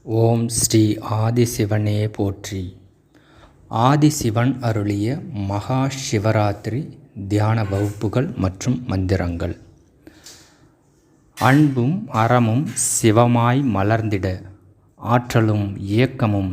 ஓம் ஸ்ரீ ஆதிசிவனே போற்றி. ஆதிசிவன் அருளிய மகா சிவராத்திரி தியான வகுப்புகள் மற்றும் மந்திரங்கள். அன்பும் அறமும் சிவமாய் மலர்ந்திட, ஆற்றலும் இயக்கமும்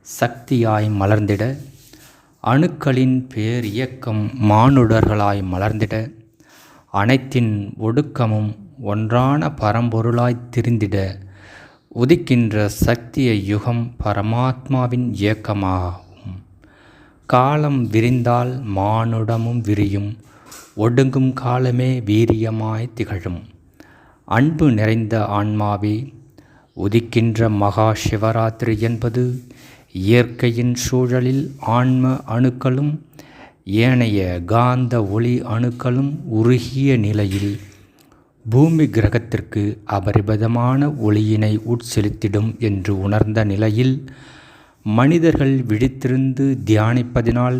சக்தியாய் மலர்ந்திட, அணுக்களின் பேர் இயக்கம் மானுடர்களாய் மலர்ந்திட, அனைத்தின் ஒடுக்கமும் ஒன்றான பரம்பொருளாய் திரிந்திட, உதிக்கின்ற சக்திய யுகம் பரமாத்மாவின் இயக்கமாகும். காலம் விரிந்தால் மானுடமும் விரியும், ஒடுங்கும் காலமே வீரியமாய் திகழும். அன்பு நிறைந்த ஆன்மாவே, உதிக்கின்ற மகா சிவராத்திரி என்பது இயற்கையின் சூழலில் ஆன்ம அணுக்களும் ஏனைய காந்த ஒளி அணுக்களும் உருகிய நிலையில் பூமி கிரகத்திற்கு அபரிமிதமான ஒளியினை உட்செலுத்திடும் என்று உணர்ந்த நிலையில் மனிதர்கள் விழித்திருந்து தியானிப்பதினால்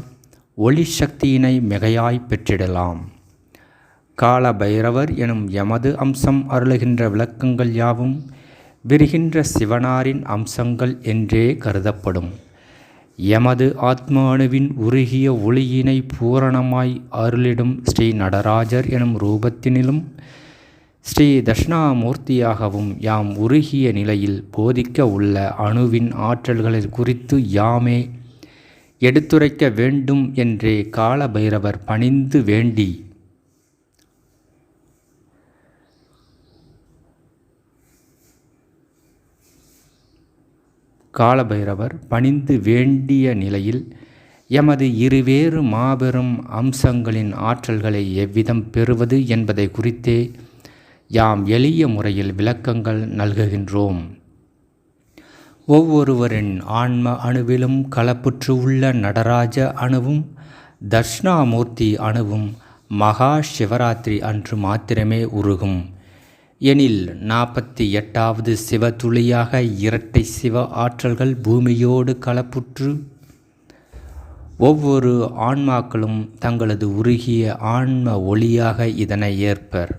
ஒளி சக்தியினை மிகையாய் பெற்றிடலாம். கால பைரவர் எனும் எமது அம்சம் அருளுகின்ற விளக்கங்கள் யாவும் விரிகின்ற சிவனாரின் அம்சங்கள் என்றே கருதப்படும். எமது ஆத்ம அணுவின் உருகிய ஒளியினை பூரணமாய் அருளிடும் ஸ்ரீ நடராஜர் எனும் ரூபத்தினிலும் ஸ்ரீ தட்சிணாமூர்த்தியாகவும் யாம் உருகிய நிலையில் போதிக்க உள்ள அணுவின் ஆற்றல்களை குறித்து யாமே எடுத்துரைக்க வேண்டும் என்றே கால பைரவர் பணிந்து வேண்டி வேண்டிய நிலையில் எமது இருவேறு மாபெரும் அம்சங்களின் ஆற்றல்களை எவ்விதம் பெறுவது என்பதை குறித்தே யாம் எளிய முறையில் விளக்கங்கள் நல்குகின்றோம். ஒவ்வொருவரின் ஆன்ம அணுவிலும் கலப்புற்று உள்ள நடராஜ அணுவும் தட்சிணாமூர்த்தி அணுவும் மகா சிவராத்திரி அன்று மாத்திரமே உருகும். எனில் 48வது சிவ துளியாக இரட்டை சிவ ஆற்றல்கள் பூமியோடு கலப்புற்று ஒவ்வொரு ஆன்மாக்களும் தங்களது உருகிய ஆன்ம ஒளியாக இதனை ஏற்பர்.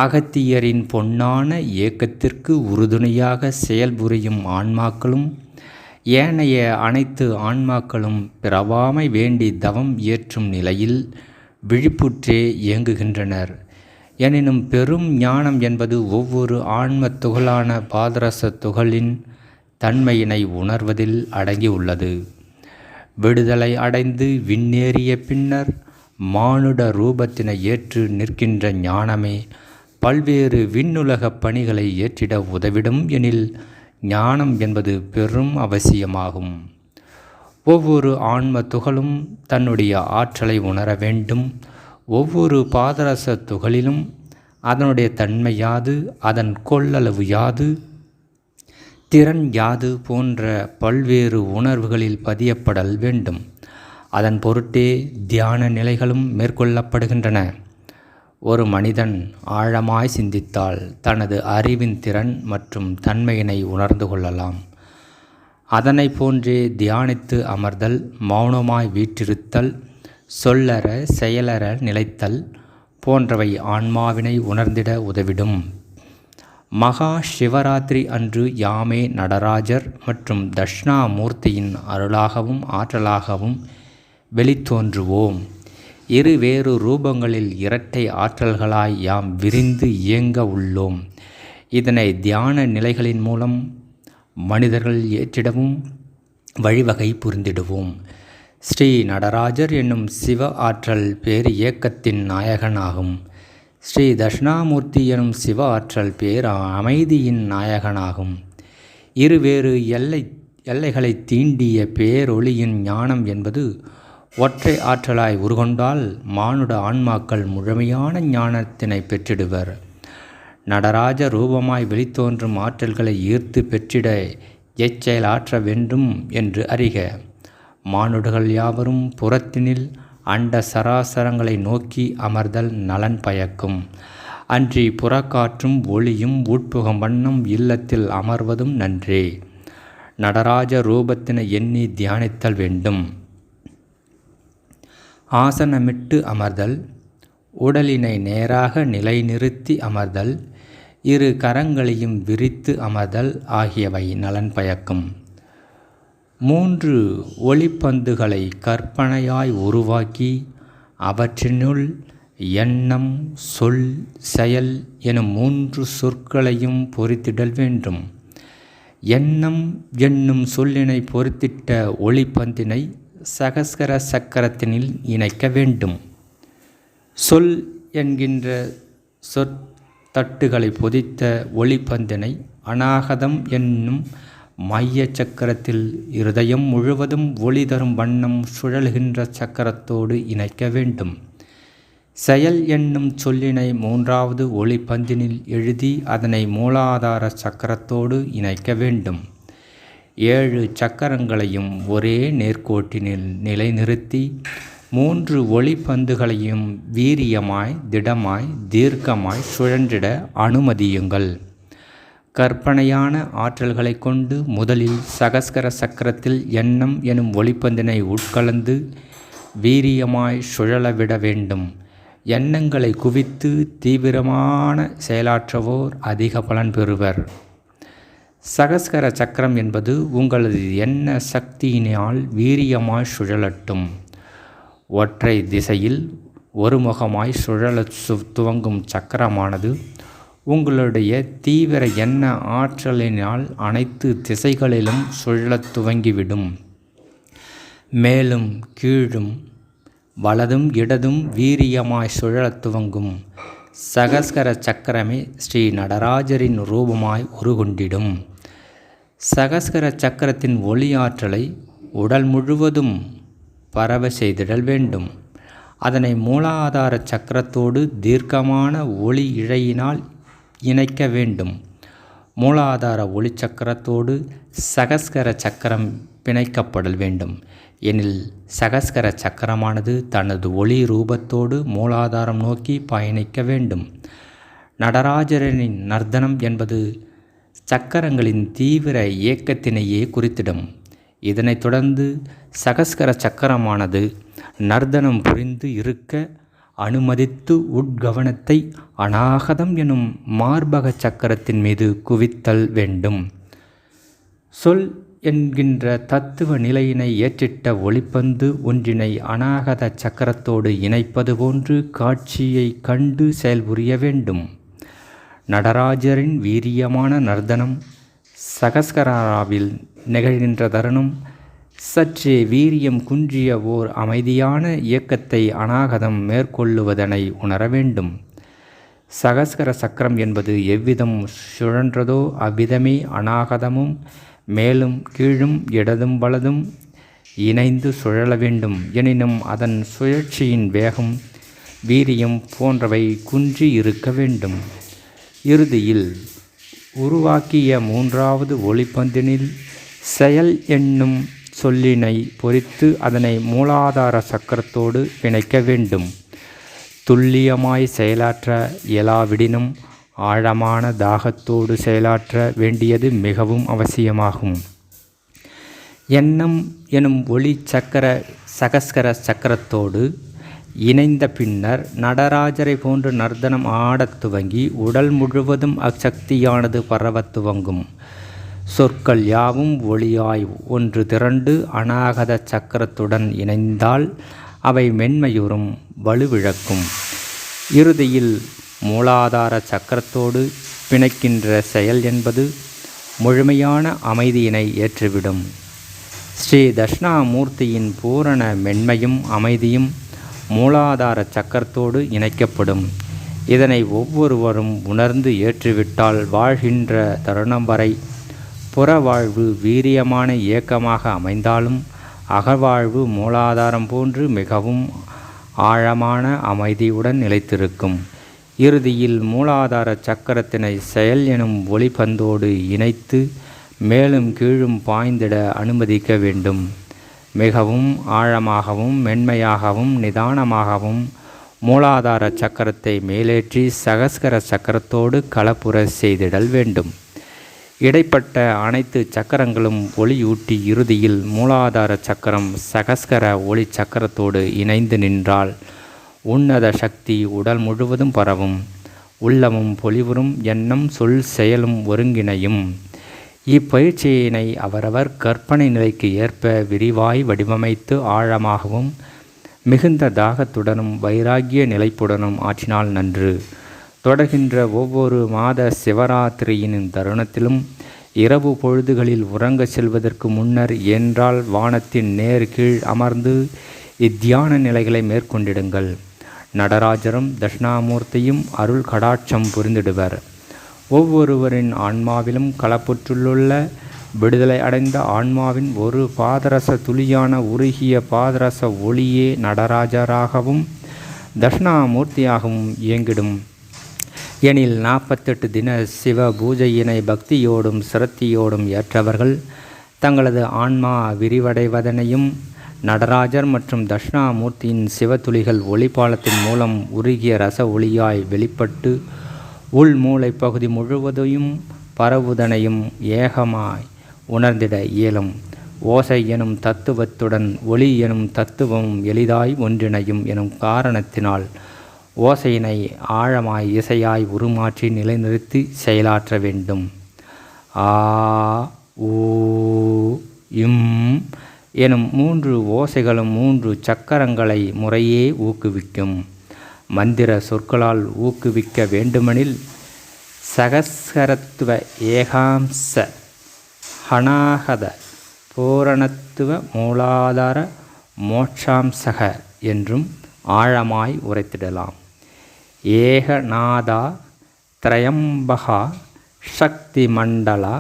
அகத்தியரின் பொன்னான இயக்கத்திற்கு உறுதுணையாக செயல்புரியும் ஆன்மாக்களும் ஏனைய அனைத்து ஆன்மாக்களும் பிறவாமை வேண்டி தவம் இயற்றும் நிலையில் விழிப்புற்றே இயங்குகின்றனர். எனினும் பெரும் ஞானம் என்பது ஒவ்வொரு ஆன்ம துகளான பாதரச துகளின் தன்மையினை உணர்வதில் அடங்கியுள்ளது. விடுதலை அடைந்து விண்ணேறிய பின்னர் மானுட ரூபத்தினை ஏற்று நிற்கின்ற ஞானமே பல்வேறு விண்ணுலக பணிகளை ஏற்றிட உதவிடும். எனில் ஞானம் என்பது பெரும் அவசியமாகும். ஒவ்வொரு ஆன்ம துகளும் தன்னுடைய ஆற்றலை உணர வேண்டும். ஒவ்வொரு பாதரச துகளிலும் அதனுடைய தன்மை யாது, அதன் கொள்ளளவு யாது, திறன் யாது போன்ற பல்வேறு உணர்வுகளில் பதியப்படல் வேண்டும். அதன் பொருட்டே தியான நிலைகளும் மேற்கொள்ளப்படுகின்றன. ஒரு மனிதன் ஆழமாய் சிந்தித்தால் தனது அறிவின் திறன் மற்றும் தன்மையினை உணர்ந்து கொள்ளலாம். அதனை போன்றே தியானித்து அமர்தல், மௌனமாய் வீற்றிருத்தல், சொல்லற செயலற நிலைத்தல் போன்றவை ஆன்மாவினை உணர்ந்திட உதவிடும். மகா சிவராத்திரி அன்று யாமே நடராஜர் மற்றும் தட்சிணாமூர்த்தியின் அருளாகவும் ஆற்றலாகவும் வெளித்தோன்றுவோம். இருவேறு ரூபங்களில் இரட்டை ஆற்றல்களாய் யாம் விரிந்து இயங்க உள்ளோம். இதனை தியான நிலைகளின் மூலம் மனிதர்கள் ஏற்றிடவும் வழிவகை புரிந்திடுவோம். ஸ்ரீ நடராஜர் என்னும் சிவ ஆற்றல் பேர் இயக்கத்தின் நாயகனாகும். ஸ்ரீ தட்சிணாமூர்த்தி எனும் சிவ ஆற்றல் பேர் அமைதியின் நாயகனாகும். இருவேறு எல்லைகளை தீண்டிய பேரொளியின் ஞானம் என்பது ஒற்றை ஆற்றலாய் உருகொண்டால் மானுட ஆன்மாக்கள் முழுமையான ஞானத்தினை பெற்றிடுவர். நடராஜ ரூபமாய் வெளித்தோன்றும் ஆற்றல்களை ஈர்த்து பெற்றிட எச்செயல் ஆற்ற வேண்டும் என்று அறிக. மானுடர்கள் யாவரும் புறத்தினில் அண்ட சராசரங்களை நோக்கி அமர்தல் நலன் பயக்கும். அன்றி புறக்காற்றும் ஒளியும் உட்புகும் வண்ணம் இல்லத்தில் அமர்வதும் நன்றே. நடராஜ ரூபத்தினை எண்ணி தியானித்தல் வேண்டும். ஆசனமிட்டு அமர்தல், உடலினை நேராக நிலைநிறுத்தி அமர்தல், இரு கரங்களையும் விரித்து அமர்தல் ஆகியவை நலன் பயக்கும். 3 ஒளிப்பந்துகளை கற்பனையாய் உருவாக்கி அவற்றினுள் எண்ணம், சொல், செயல் எனும் 3 சொற்களையும் பொறித்திடல் வேண்டும். எண்ணம் என்னும் சொல்லினை பொறித்திட்ட ஒளிப்பந்தினை சகஸ்கர சக்கரத்தினில் இணைக்க வேண்டும். சொல் என்கின்ற சொற்தட்டுகளை பொதித்த ஒளிப்பந்தினை அநாகதம் என்னும் மைய சக்கரத்தில் இருதயம் முழுவதும் ஒளி தரும் வண்ணம் சுழல்கின்ற சக்கரத்தோடு இணைக்க வேண்டும். செயல் என்னும் சொல்லினை 3வது ஒளிப்பந்தினில் எழுதி அதனை மூலாதார சக்கரத்தோடு இணைக்க வேண்டும். 7 சக்கரங்களையும் ஒரே நேர்கோட்டினில் நிலைநிறுத்தி 3 ஒளிப்பந்துகளையும் வீரியமாய், திடமாய், தீர்க்கமாய் சுழன்றிட அனுமதியுங்கள். கற்பனையான ஆற்றல்களை கொண்டு முதலில் சகஸ்கர சக்கரத்தில் எண்ணம் எனும் ஒளிப்பந்தினை உட்கலந்து வீரியமாய் சுழலவிட வேண்டும். எண்ணங்களை குவித்து தீவிரமான செயலாற்றுவோர் அதிக பலன் பெறுவர். சகஸ்கர சக்கரம் என்பது உங்களது எண்ண சக்தியினால் வீரியமாய் சுழலட்டும். ஒற்றை திசையில் ஒருமுகமாய் சுழல துவங்கும் சக்கரமானது உங்களுடைய தீவிர எண்ண ஆற்றலினால் அனைத்து திசைகளிலும் சுழலத் துவங்கிவிடும். மேலும் கீழும் வலதும் இடதும் வீரியமாய் சுழலத் துவங்கும் சகஸ்கர சக்கரமே ஸ்ரீ நடராஜரின் ரூபமாய் உருகொண்டிடும். சகஸ்கர சக்கரத்தின் ஒளியாற்றலை உடல் முழுவதும் பரவ செய்திடல் வேண்டும். அதனை மூலாதார சக்கரத்தோடு தீர்க்கமான ஒளி இழையினால் இணைக்க வேண்டும். மூலாதார ஒளி சக்கரத்தோடு சகஸ்கர சக்கரம் பிணைக்கப்படல் வேண்டும். எனில் சகஸ்கர சக்கரமானது தனது ஒளி ரூபத்தோடு மூலாதாரம் நோக்கி பயணிக்க வேண்டும். நடராஜரின் நர்த்தனம் என்பது சக்கரங்களின் தீவிர இயக்கத்தினையே குறித்திடும். இதனைத் தொடர்ந்து சகஸ்கர சக்கரமானது நர்த்தனம் புரிந்து இருக்க அனுமதித்து உட்கவனத்தை அநாகதம் எனும் மார்பக சக்கரத்தின் மீது குவித்தல் வேண்டும். சொல் என்கின்ற தத்துவ நிலையினை ஏற்றிட்ட ஒளிப்பந்து ஒன்றினை அநாகத சக்கரத்தோடு இணைப்பது போன்று காட்சியை கண்டு செயல்புரிய வேண்டும். நடராஜரின் வீரியமான நர்த்தனம் சகஸ்கராவில் நிகழ்கின்ற தருணம் சற்றே வீரியம் குன்றிய ஓர் அமைதியான இயக்கத்தை அநாகதம் மேற்கொள்ளுவதனை உணர வேண்டும். சகஸ்கர சக்கரம் என்பது எவ்விதம் சுழன்றதோ அவ்விதமே அநாகதமும் மேலும் கீழும் இடதும் வலதும் இணைந்து சுழல வேண்டும். எனினும் அதன் சுழற்சியின் வேகம், வீரியம் போன்றவை குன்றி இருக்க வேண்டும். இறுதியில் உருவாக்கிய 3வது ஒளிப்பந்தினில் செயல் என்னும் சொல்லினை பொறித்து அதனை மூலாதார சக்கரத்தோடு பிணைக்க வேண்டும். துல்லியமாய் செயலாற்ற இயலாவிடினும் ஆழமான தாகத்தோடு செயலாற்ற வேண்டியது மிகவும் அவசியமாகும். எண்ணம் எனும் ஒளி சகஸ்கர சக்கரத்தோடு இணைந்த பின்னர் நடராஜரை போன்று நர்த்தனம் ஆடத் துவங்கி உடல் முழுவதும் அச்சக்தியானது பரவத் துவங்கும். சொற்கள் யாவும் ஒளியாய் ஒன்று திரண்டு அநாகத சக்கரத்துடன் இணைந்தால் அவை மென்மையுறும், வலுவிழக்கும். இறுதியில் மூலாதார சக்கரத்தோடு பிணைக்கின்ற செயல் என்பது முழுமையான அமைதியினை ஏற்றுவிடும். ஸ்ரீ தட்சிணாமூர்த்தியின் பூரண மென்மையும் அமைதியும் மூலாதார சக்கரத்தோடு இணைக்கப்படும். இதனை ஒவ்வொருவரும் உணர்ந்து ஏற்றுவிட்டால் வாழ்கின்ற தருணம் வரை புறவாழ்வு வீரியமான இயக்கமாக அமைந்தாலும் அகழ்வாழ்வு மூலாதாரம் போன்று மிகவும் ஆழமான அமைதியுடன் நிலைத்திருக்கும். இறுதியில் மூலாதார சக்கரத்தினை செயல் எனும் ஒளிப்பந்தோடு இணைத்து மேலும் கீழும் பாய்ந்திட அனுமதிக்க வேண்டும். மிகவும் ஆழமாகவும் மென்மையாகவும் நிதானமாகவும் மூலாதார சக்கரத்தை மேலேற்றி சகஸ்கர சக்கரத்தோடு கலப்புற செய்திடல் வேண்டும். இடைப்பட்ட அனைத்து சக்கரங்களும் ஒளியூட்டி இறுதியில் மூலாதார சக்கரம் சகஸ்கர ஒளி சக்கரத்தோடு இணைந்து நின்றால் உன்னத சக்தி உடல் முழுவதும் பரவும். உள்ளமும் பொலிவுறும் எண்ணம் சொல் செயலும் ஒருங்கிணையும். இப்பயிற்சியினை அவரவர் கற்பனை நிலைக்கு ஏற்ப விரிவாய் வடிவமைத்து ஆழமாகவும் மிகுந்த தாகத்துடனும் வைராகிய நிலைப்புடனும் ஆற்றினால் நன்று. தொடர்கின்ற ஒவ்வொரு மாத சிவராத்திரியின் தருணத்திலும் இரவு பொழுதுகளில் உறங்க செல்வதற்கு முன்னர் என்றால் வானத்தின் நேர் கீழ் அமர்ந்து இத்தியான நிலைகளை மேற்கொண்டிடுங்கள். நடராஜரும் தட்சிணாமூர்த்தியும் அருள் கடாட்சம் புரிந்திடுவர். ஒவ்வொருவரின் ஆன்மாவிலும் களப்புற்றுள்ள விடுதலை அடைந்த ஆன்மாவின் ஒரு பாதரச துளியான உருகிய பாதரச ஒளியே நடராஜராகவும் தட்சிணாமூர்த்தியாகவும் இயங்கிடும். எனில் 48 தின சிவ பூஜையினை பக்தியோடும் சிரத்தியோடும் ஏற்றவர்கள் தங்களது ஆன்மா விரிவடைவதனையும் நடராஜர் மற்றும் தட்சிணாமூர்த்தியின் சிவத்துளிகள் ஒளிப்பாலத்தின் மூலம் உருகிய ரச ஒளியாய் வெளிப்பட்டு உள் மூளை பகுதி முழுவதையும் பரவுதனையும் ஏகமாய் உணர்ந்திட இயலும். ஓசை எனும் தத்துவத்துடன் ஒளி எனும் தத்துவம் எளிதாய் ஒன்றிணையும் எனும் காரணத்தினால் ஓசையினை ஆழமாய் இசையாய் உருமாற்றி நிலைநிறுத்தி செயலாற்ற வேண்டும். ஆ ஊ இம் எனும் 3 ஓசைகளும் 3 சக்கரங்களை முறையே ஊக்குவிக்கும். மந்திர சொற்களால் ஊக்குவிக்க வேண்டுமெனில் சகஸ்கரத்துவ ஏகாம்ச ஹனாகத பூரணத்துவ மூலாதார மோட்சாம்சக என்றும் ஆழமாய் உரைத்திடலாம். ஏகநாதா திரையம்பகா சக்தி மண்டலா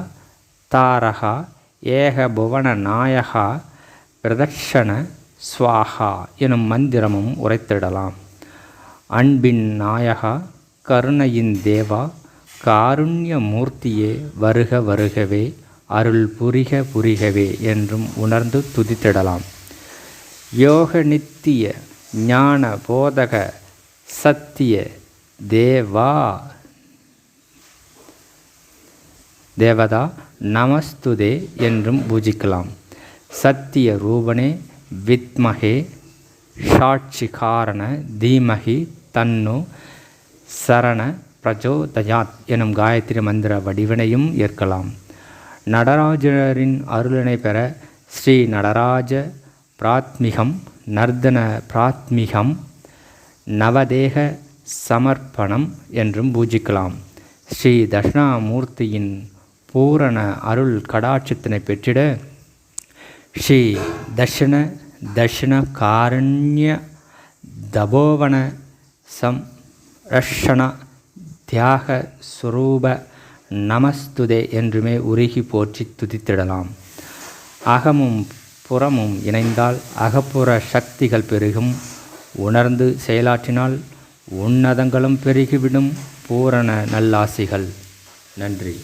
தாரகா ஏக புவன நாயகா பிரதர்ஷன ஸ்வாகா எனும் மந்திரமும் உரைத்திடலாம். அன்பின் நாயகா கருணையின் தேவா காருண்ய மூர்த்தியே வருக வருகவே அருள் புரிக புரிகவே என்றும் உணர்ந்து துதித்திடலாம். யோக நித்திய ஞான போதக சத்திய தேவதா நமஸ்துதே என்றும் பூஜிக்கலாம். சத்திய ரூபனே வித்மகே சாட்சி காரண தீமகி தன்னு சரண பிரஜோதயாத் எனும் காயத்ரி மந்திர வடிவினையும் ஏற்கலாம். நடராஜரின் அருளினை பெற ஸ்ரீ நடராஜ பிராத்மிகம் நர்தன பிராத்மிகம் நவதேக சமர்ப்பணம் என்றும் பூஜிக்கலாம். ஸ்ரீ தட்சிணாமூர்த்தியின் பூரண அருள் கடாட்சத்தினை பெற்றிட ஸ்ரீ தட்சிண காரண்ய தபோவன சம்ரஷண தியாக சுரூப நமஸ்துதே என்றுமே உருகி போற்றி துதித்திடலாம். அகமும் புறமும் இணைந்தால் அகப்புற சக்திகள் பெருகும். உணர்ந்து செயலாற்றினால் உன்னதங்களும் பெருகிவிடும். பூரண நல்லாசிகள். நன்றி.